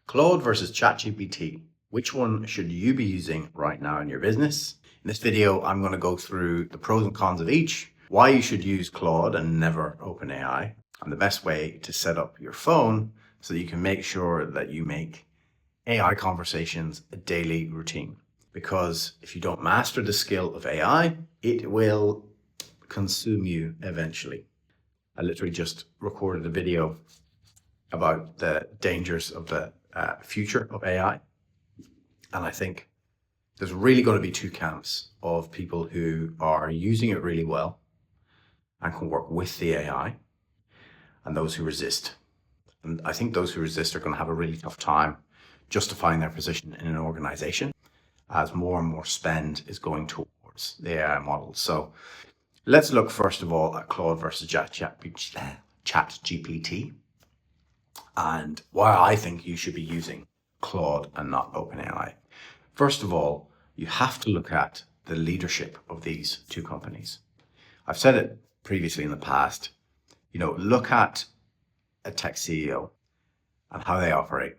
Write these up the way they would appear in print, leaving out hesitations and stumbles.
Claude versus ChatGPT. Which one should you be using right now in your business? In this video, I'm going to go through the pros and cons of each, why you should use Claude and never OpenAI, and the best way to set up your phone so that you can make sure that you make AI conversations a daily routine. Because if you don't master the skill of AI, it will consume you eventually. I literally just recorded a video about the dangers of the future of AI. And I think there's really going to be two camps of people who are using it really well and can work with the AI, and those who resist. And I think those who resist are going to have a really tough time justifying their position in an organization as more and more spend is going towards the AI models. So let's look first of all at Claude versus ChatGPT and why I think you should be using Claude and not OpenAI. First of all, you have to look at the leadership of these two companies. I've said it previously in the past, look at a tech CEO and how they operate,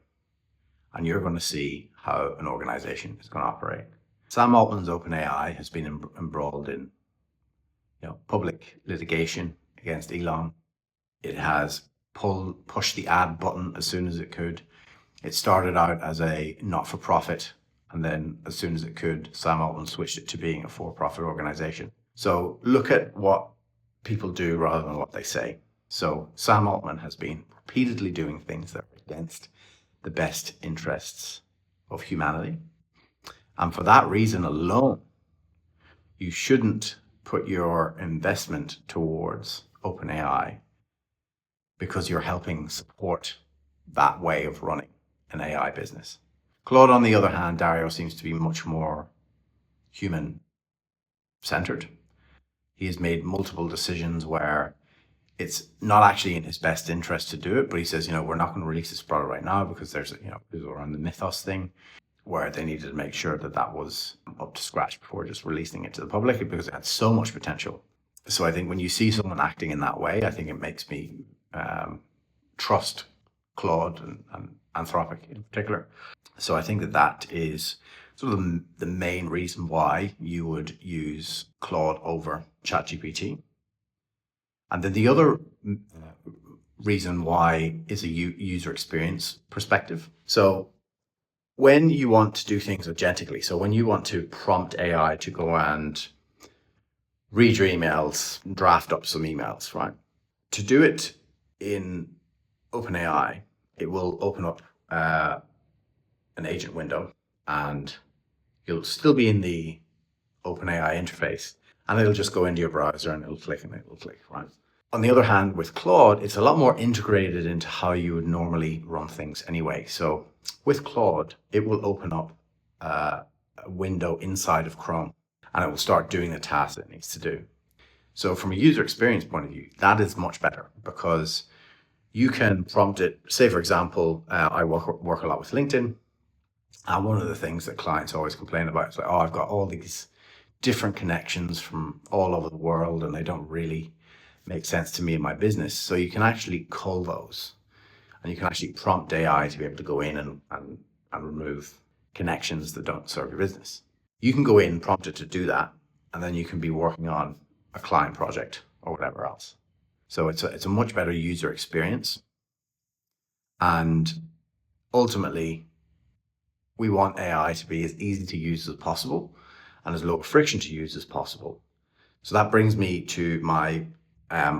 and you're going to see how an organization is going to operate. Sam Altman's OpenAI has been embroiled in public litigation against Elon. It has pushed the add button as soon as it could. It started out as a not-for-profit, and then as soon as it could, Sam Altman switched it to being a for-profit organization. So look at what people do rather than what they say. So Sam Altman has been repeatedly doing things that are against the best interests of humanity. And for that reason alone, you shouldn't put your investment towards OpenAI because you're helping support that way of running an AI business. Claude, on the other hand, Dario, seems to be much more human-centered. He has made multiple decisions where it's not actually in his best interest to do it, but he says, we're not going to release this product right now because there's, around the mythos thing where they needed to make sure that that was up to scratch before just releasing it to the public because it had so much potential. So I think when you see someone acting in that way, I think it makes me trust Claude and Anthropic in particular. So I think that is sort of the main reason why you would use Claude over ChatGPT. And then the other reason why is a user experience perspective. So when you want to do things agentically, so when you want to prompt AI to go and read your emails, draft up some emails, right? To do it in OpenAI, it will open up an agent window and you'll still be in the OpenAI interface and it'll just go into your browser and it'll click, right? On the other hand, with Claude, it's a lot more integrated into how you would normally run things anyway. So with Claude, it will open up a window inside of Chrome and it will start doing the task it needs to do. So from a user experience point of view, that is much better because you can prompt it. Say, for example, I work a lot with LinkedIn. And one of the things that clients always complain about is like, I've got all these different connections from all over the world and they don't really make sense to me in my business. So you can actually cull those and you can actually prompt AI to be able to go in and remove connections that don't serve your business. You can go in and prompt it to do that, and then you can be working on a client project or whatever else. So it's a much better user experience. And ultimately, we want AI to be as easy to use as possible and as low friction to use as possible. So that brings me to my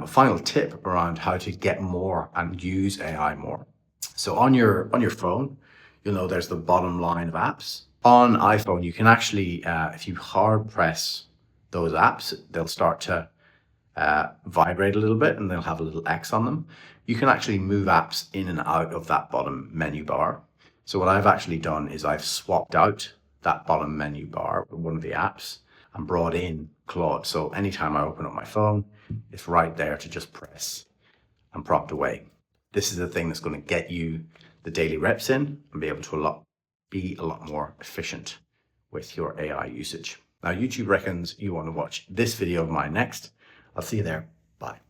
final tip around how to get more and use AI more. So on your phone, there's the bottom line of apps. On iPhone, you can actually, if you hard press those apps, they'll start to vibrate a little bit and they'll have a little X on them. You can actually move apps in and out of that bottom menu bar. So what I've actually done is I've swapped out that bottom menu bar with one of the apps and brought in Claude. So anytime I open up my phone, it's right there to just press and prompt away. This is the thing that's going to get you the daily reps in and be able to be a lot more efficient with your AI usage. Now, YouTube reckons you want to watch this video of mine next. I'll see you there. Bye.